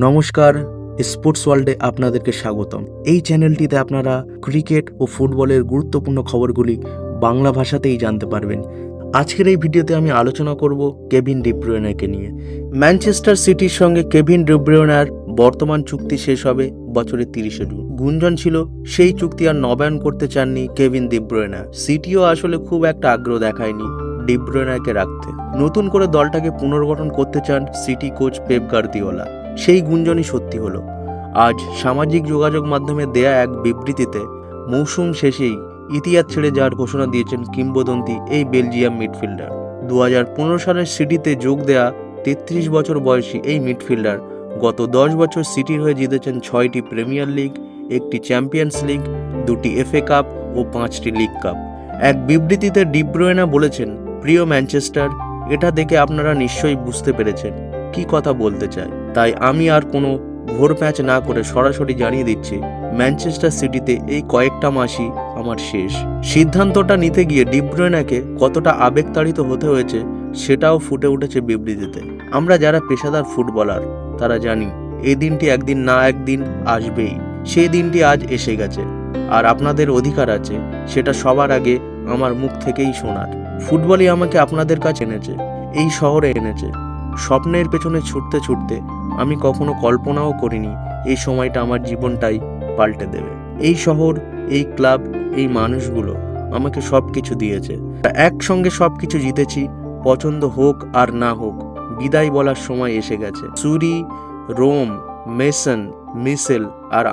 নমস্কার, স্পোর্টস ওয়ার্ল্ডে আপনাদেরকে স্বাগতম। এই চ্যানেলটিতে আপনারা ক্রিকেট ও ফুটবলের গুরুত্বপূর্ণ খবরগুলি বাংলা ভাষাতেই জানতে পারবেন। আজকের এই ভিডিওতে আমি আলোচনা করব কেভিন ডি ব্রুয়নেকে নিয়ে। ম্যানচেস্টার সিটির সঙ্গে কেভিন ডি ব্রুয়নের বর্তমান চুক্তি শেষ হবে বছরের 30শে জুন। গুঞ্জন ছিল সেই চুক্তি আর নবায়ন করতে চাননি কেভিন ডি ব্রুয়নে। সিটিও আসলে খুব একটা আগ্রহ দেখায়নি ডি ব্রুয়নেকে রাখতে। নতুন করে দলটাকে পুনর্গঠন করতে চান সিটি কোচ পেপ গার্দিওলা। সেই গুঞ্জনই সত্যি হলো। আজ সামাজিক যোগাযোগ মাধ্যমে দেয়া এক বিবৃতিতে মৌসুম শেষেই ইতিহাস ছেড়ে যাওয়ার ঘোষণা দিয়েছেন কিংবদন্তি এই বেলজিয়াম মিডফিল্ডার। 2015 সালের সিটিতে যোগ দেয়া 33 বছর বয়সী এই মিডফিল্ডার গত 10 বছর সিটির হয়ে জিতেছেন 6টি প্রিমিয়ার লিগ, 1টি চ্যাম্পিয়ন্স লিগ, 2টি FA কাপ ও 5টি লিগ কাপ। এক বিবৃতিতে ডি ব্রুয়নে বলেছেন, প্রিয় ম্যানচেস্টার, এটা দেখে আপনারা নিশ্চয়ই বুঝতে পেরেছেন কি কথা বলতে চায়। তাই আমি আর কোনো ঘোর প্যাঁচ না করে সরাসরি জানিয়ে দিচ্ছি, ম্যানচেস্টার সিটিতে এই কয়েকটা মাসই আমার শেষ। সিদ্ধান্তটা নিতে গিয়ে ডি ব্রুয়নেকে কতটা আবেগতাড়িত হতে হয়েছে সেটাও ফুটে উঠেছে বিবৃতিতে। আমরা যারা পেশাদার ফুটবলার তারা জানি এই দিনটি একদিন না একদিন আসবেই। সেই দিনটি আজ এসে গেছে, আর আপনাদের অধিকার আছে সেটা সবার আগে আমার মুখ থেকেই শোনার। ফুটবলই আমাকে আপনাদের কাছে এনেছে, এই শহরে এনেছে। স্বপ্নের পেছনে ছুটতে ছুটতে আমি কখনো কল্পনাও করিনি এই সময়টা আমার জীবনটাই পাল্টে দেবে। এই শহর, এই ক্লাব, এই মানুষগুলো আমাকে সব কিছু দিয়েছে। একসঙ্গে সব কিছু জিতেছি। পছন্দ হোক আর না হোক, বিদায় বলার সময় এসে গেছে। সুরি, রোম, মেসন, মিসেল আর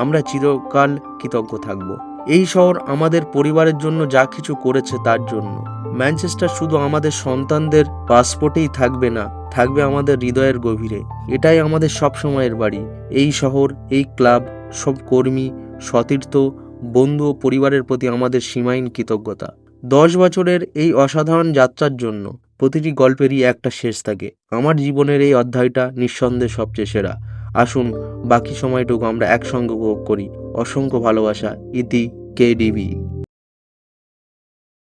আমরা চিরকাল কৃতজ্ঞ থাকব। এই শহর আমাদের পরিবারের জন্য যা কিছু করেছে তার জন্য। ম্যানচেস্টার শুধু আমাদের সন্তানদের পাসপোর্টেই থাকবে না, থাকবে আমাদের হৃদয়ের গভীরে। এটাই আমাদের সব সময়ের বাড়ি। এই শহর, এই ক্লাব, সব কর্মী, সতীর্থ, বন্ধু ও পরিবারের প্রতি আমাদের সীমাহীন কৃতজ্ঞতা। 10 বছরের এই অসাধারণ যাত্রার জন্য প্রতিটি গল্পেরই একটা শেষ থাকে। আমার জীবনের এই অধ্যায়টা নিঃসন্দেহে সবচেয়ে সেরা। আসুন বাকি সময়টুকু আমরা একসঙ্গে উপভোগ করি। অসংখ্য ভালোবাসা, ইতি KDB।